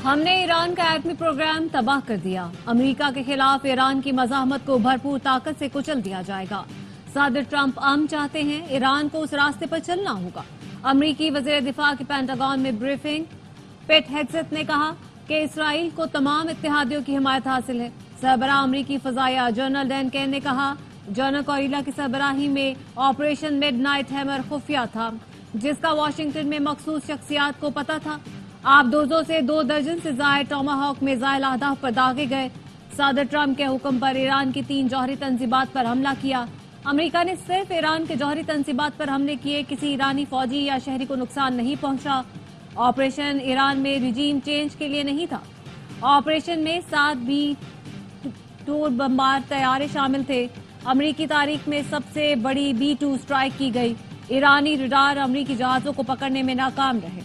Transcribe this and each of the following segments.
ہم نے ایران کا ایٹمی پروگرام تباہ کر دیا۔ امریکہ کے خلاف ایران کی مزاحمت کو بھرپور طاقت سے کچل دیا جائے گا۔ صدر ٹرمپ چاہتے ہیں ایران کو اس راستے پر چلنا ہوگا۔ امریکی وزیر دفاع کی پینٹاگون میں بریفنگ۔ پیٹ ہیگسیت نے کہا کہ اسرائیل کو تمام اتحادیوں کی حمایت حاصل ہے۔ سربراہ امریکی فضائیہ جنرل ڈین کین نے کہا جنرل کوئیلا کی سربراہی میں آپریشن میڈ نائٹ ہیمر خفیہ تھا، جس کا واشنگٹن میں مخصوص شخصیات کو پتہ تھا۔ آبدوزوں سے 2 درجن سے زائد ٹاماہاک میزائل اہداف پر داغے گئے۔ صدر ٹرمپ کے حکم پر ایران کی 3 جوہری تنصیبات پر حملہ کیا۔ امریکہ نے صرف ایران کے جوہری تنصیبات پر حملے کیے، کسی ایرانی فوجی یا شہری کو نقصان نہیں پہنچا۔ آپریشن ایران میں رجیم چینج کے لیے نہیں تھا۔ آپریشن میں 7 B-2 بمبار طیارے شامل تھے۔ امریکی تاریخ میں سب سے بڑی B-2 اسٹرائیک کی گئی۔ ایرانی ریڈار امریکی جہازوں کو پکڑنے میں ناکام رہے۔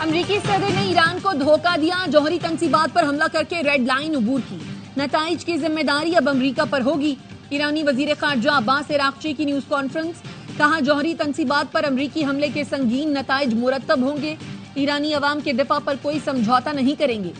امریکی صدر نے ایران کو دھوکہ دیا، جوہری تنصیبات پر حملہ کر کے ریڈ لائن عبور کی۔ نتائج کی ذمہ داری اب امریکہ پر ہوگی۔ ایرانی وزیر خارجہ عباس عراقچی کی نیوز کانفرنس، کہا جوہری تنصیبات پر امریکی حملے کے سنگین نتائج مرتب ہوں گے۔ ایرانی عوام کے دفاع پر کوئی سمجھوتا نہیں کریں گے۔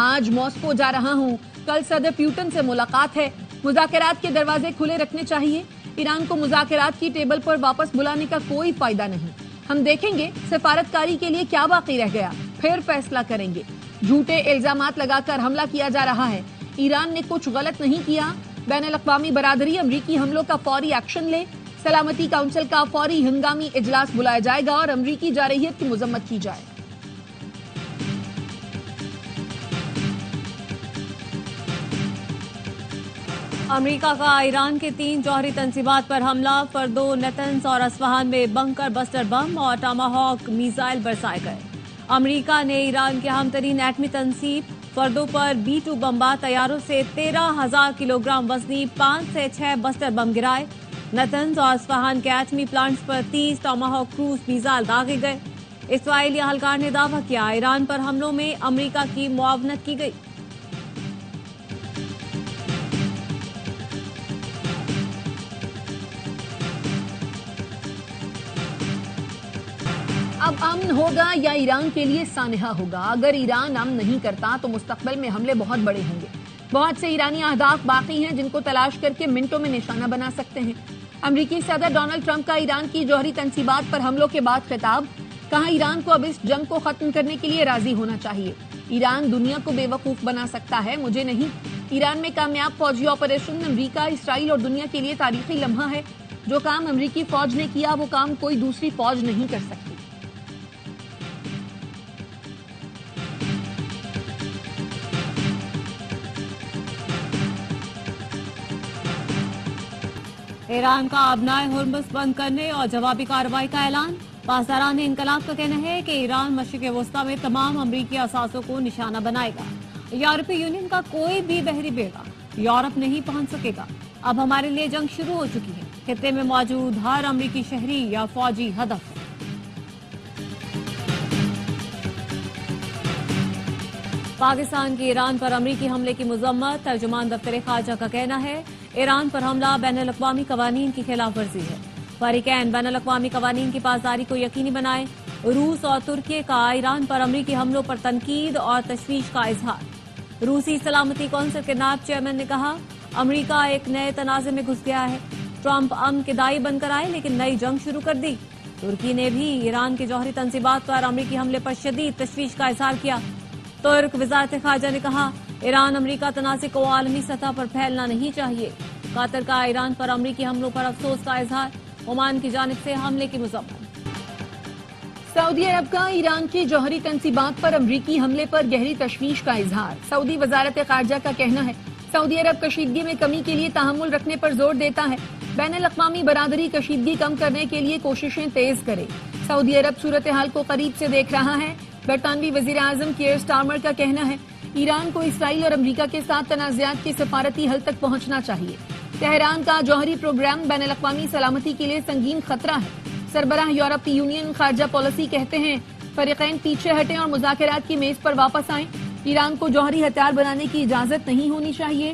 آج ماسکو جا رہا ہوں، کل صدر پیوٹن سے ملاقات ہے۔ مذاکرات کے دروازے کھلے رکھنے چاہیے۔ ایران کو مذاکرات کی ٹیبل پر واپس بلانے کا کوئی فائدہ نہیں۔ ہم دیکھیں گے سفارتکاری کے لیے کیا باقی رہ گیا، پھر فیصلہ کریں گے۔ جھوٹے الزامات لگا کر حملہ کیا جا رہا ہے۔ ایران نے کچھ غلط نہیں کیا۔ بین الاقوامی برادری امریکی حملوں کا فوری ایکشن لے۔ سلامتی کونسل کا فوری ہنگامی اجلاس بلایا جائے گا اور امریکی جارحیت کی مذمت کی جائے۔ امریکہ کا ایران کے 3 جوہری تنصیبات پر حملہ۔ فردو، نیتنز اور اصفہان میں بنکر بسٹر بم اور ٹاماہاک میزائل برسائے گئے۔ امریکہ نے ایران کے اہم ترین ایٹمی تنصیب فردو پر B-2 بمبار طیاروں سے 13,000 کلو گرام وزنی 5 سے 6 بسٹر بم گرائے۔ نیتنز اور اصفہان کے ایٹمی پلانٹس پر 30 ٹاماہاک کروز میزائل داغے گئے۔ اسرائیلی اہلکار نے دعویٰ کیا ایران پر حملوں میں امریکہ کی معاونت کی گئی۔ اب امن ہوگا یا ایران کے لیے سانحہ ہوگا؟ اگر ایران امن نہیں کرتا تو مستقبل میں حملے بہت بڑے ہوں گے۔ بہت سے ایرانی اہداف باقی ہیں جن کو تلاش کر کے منٹوں میں نشانہ بنا سکتے ہیں۔ امریکی صدر ڈونلڈ ٹرمپ کا ایران کی جوہری تنصیبات پر حملوں کے بعد خطاب، کہا ایران کو اب اس جنگ کو ختم کرنے کے لیے راضی ہونا چاہیے۔ ایران دنیا کو بے وقوف بنا سکتا ہے، مجھے نہیں۔ ایران میں کامیاب فوجی آپریشن امریکہ، اسرائیل اور دنیا کے لیے تاریخی لمحہ ہے۔ جو کام امریکی فوج نے کیا وہ کام کوئی دوسری فوج نہیں کر سکتی۔ ایران کا آبنائے ہرمز بند کرنے اور جوابی کارروائی کا اعلان۔ پاسداران انقلاب کا کہنا ہے کہ ایران مشرق وسطی میں تمام امریکی اثاثوں کو نشانہ بنائے گا۔ یورپی یونین کا کوئی بھی بحری بیڑا یورپ نہیں پہنچ سکے گا۔ اب ہمارے لیے جنگ شروع ہو چکی ہے۔ خطے میں موجود ہر امریکی شہری یا فوجی ہدف ہے۔ پاکستان کی ایران پر امریکی حملے کی مذمت۔ ترجمان دفتر خارجہ کا کہنا ہے ایران پر حملہ بین الاقوامی قوانین کی خلاف ورزی ہے۔ فریقین بین الاقوامی قوانین کی پاسداری کو یقینی بنائیں۔ روس اور ترکی کا ایران پر امریکی حملوں پر تنقید اور تشویش کا اظہار۔ روسی سلامتی کونسل کے نائب چیئرمین نے کہا امریکہ ایک نئے تنازع میں گھس گیا ہے۔ ٹرمپ امن کے داعی بن کر آئے لیکن نئی جنگ شروع کر دی۔ ترکی نے بھی ایران کی جوہری تنصیبات پر امریکی حملے پر شدید تشویش کا اظہار کیا۔ ترک وزارت خارجہ نے کہا ایران امریکہ تنازع کو عالمی سطح پر پھیلنا نہیں چاہیے۔ قطر کا ایران پر امریکی حملوں پر افسوس کا اظہار۔ عمان کی جانب سے حملے کی مذمت۔ سعودی عرب کا ایران کی جوہری تنصیبات پر امریکی حملے پر گہری تشویش کا اظہار۔ سعودی وزارت خارجہ کا کہنا ہے سعودی عرب کشیدگی میں کمی کے لیے تحمل رکھنے پر زور دیتا ہے۔ بین الاقوامی برادری کشیدگی کم کرنے کے لیے کوششیں تیز کرے۔ سعودی عرب صورتحال کو قریب سے دیکھ رہا ہے۔ برطانوی وزیر اعظم کیئر سٹارمر کا کہنا ہے ایران کو اسرائیل اور امریکہ کے ساتھ تنازعات کے سفارتی حل تک پہنچنا چاہیے۔ تہران کا جوہری پروگرام بین الاقوامی سلامتی کے لیے سنگین خطرہ ہے۔ سربراہ یورپی یونین خارجہ پالیسی کہتے ہیں فریقین پیچھے ہٹیں اور مذاکرات کی میز پر واپس آئیں۔ ایران کو جوہری ہتھیار بنانے کی اجازت نہیں ہونی چاہیے۔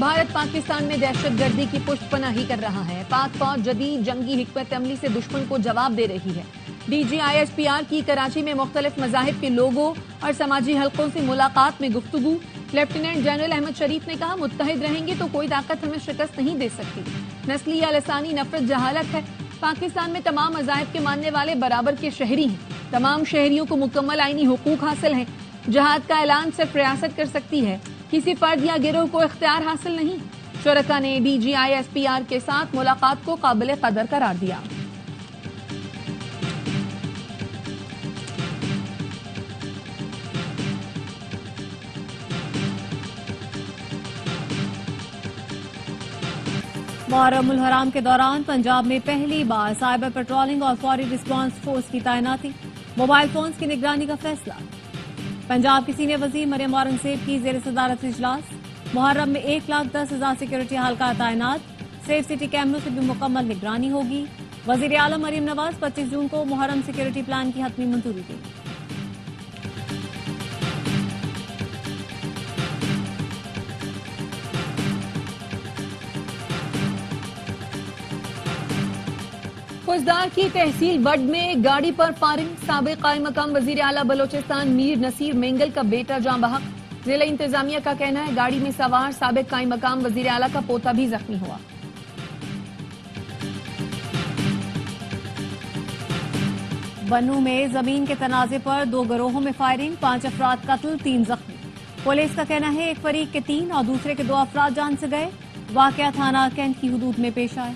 بھارت پاکستان میں دہشت گردی کی پشت پناہی کر رہا ہے. پاک فوج جدید جنگی حکمت عملی سے دشمن کو جواب دے رہی ہے. DGISPR کی کراچی میں مختلف مذاہب کے لوگوں اور سماجی حلقوں سے ملاقات میں گفتگو. لیفٹیننٹ جنرل احمد شریف نے کہا متحد رہیں گے تو کوئی طاقت ہمیں شکست نہیں دے سکتی. نسلی یا لسانی نفرت جہالت ہے. پاکستان میں تمام مذاہب کے ماننے والے برابر کے شہری ہیں. تمام شہریوں کو مکمل آئینی حقوق حاصل ہیں. جہاد کا اعلان صرف ریاست کر سکتی ہے, کسی فرد یا گروہ کو اختیار حاصل نہیں. شرکا نے DGISPR کے ساتھ ملاقات کو قابل قدر قرار دیا. محرم الحرام کے دوران پنجاب میں پہلی بار سائبر پیٹرولنگ اور فوری رسپانس فورس کی تعیناتی. موبائل فونز کی نگرانی کا فیصلہ. پنجاب کی سینئر وزیر مریم اورنگزیب کی زیر صدارت اجلاس. محرم میں 1,10,000 سیکورٹی اہلکار تعینات. سیف سٹی کیمروں سے بھی مکمل نگرانی ہوگی. وزیر اعلیٰ مریم نواز 25 جون کو محرم سیکورٹی پلان کی حتمی منظوری دی. کوزدار کی تحصیل وڈ میں گاڑی پر فائرنگ. سابق قائم مقام وزیر اعلیٰ بلوچستان میر نصیر مینگل کا بیٹا جاں بحق. ضلع انتظامیہ کا کہنا ہے گاڑی میں سوار سابق قائم مقام وزیر اعلیٰ کا پوتا بھی زخمی ہوا. بنوں میں زمین کے تنازع پر 2 گروہوں میں فائرنگ. 5 افراد قتل 3 زخمی. پولیس کا کہنا ہے ایک فریق کے 3 اور دوسرے کے 2 افراد جان سے گئے. واقعہ تھانہ کینٹ کی حدود میں پیش آئے.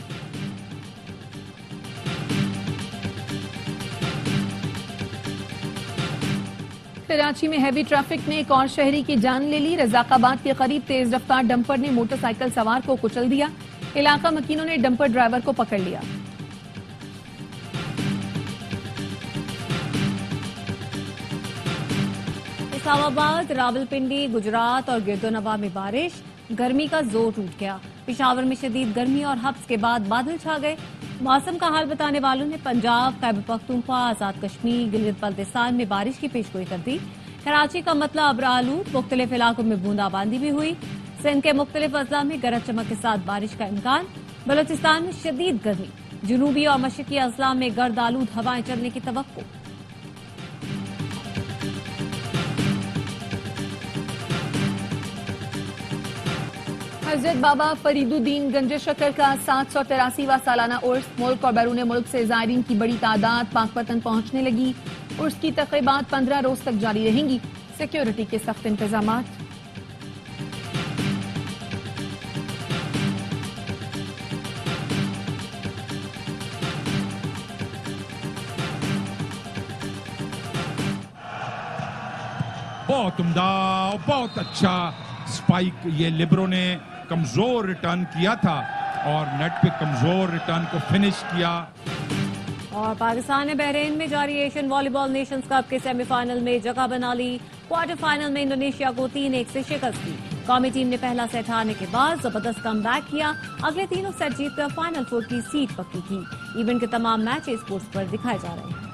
کراچی میں ہیوی ٹریفک نے ایک اور شہری کی جان لے لی. رزاق آباد کے قریب تیز رفتار ڈمپر نے موٹر سائیکل سوار کو کچل دیا. علاقہ مکینوں نے ڈمپر ڈرائیور کو پکڑ لیا. اسلام آباد، راولپنڈی، گجرات اور گردونواں میں بارش. گرمی کا زور ٹوٹ گیا. پشاور میں شدید گرمی اور حبس کے بعد بادل چھا گئے. موسم کا حال بتانے والوں نے پنجاب، خیبر پختونخوا، آزاد کشمیر، گلگت بلتستان میں بارش کی پیشگوئی کر دی. کراچی کا مطلع ابرآلود. مختلف علاقوں میں بوندا باندی بھی ہوئی. سندھ کے مختلف اضلاع میں گرج چمک کے ساتھ بارش کا امکان. بلوچستان میں شدید گرمی. جنوبی اور مشرقی اضلاع میں گرد آلود ہوائیں چلنے کی توقع. حضرت بابا فرید الدین گنج شکر کا 783واں سالانہ عرس. ملک اور بیرون ملک سے زائرین کی بڑی تعداد پاک وطن پہنچنے لگی. عرس کی تقریبات 15 روز تک جاری رہیں گی. سیکیورٹی کے سخت انتظامات. بہت عمدہ، بہت اچھا سپائک یہ لیبرو نے کمزور ریٹرن کیا تھا اور نیٹ پہ کمزور ریٹرن کو فنش کیا. اور پاکستان نے بحرین میں جاری ایشین والی بال نیشنز کپ کے سیمی فائنل میں جگہ بنا لی. کوارٹر فائنل میں انڈونیشیا کو 3-1 سے شکست دی. قومی ٹیم نے پہلا سیٹ ہارنے کے بعد زبردست کم بیک کیا. اگلے تینوں سیٹ جیت کر فائنل 4 کی سیٹ پکی کی. ایونٹ کے تمام میچ اسپورٹس پر دکھائے جا رہے ہیں.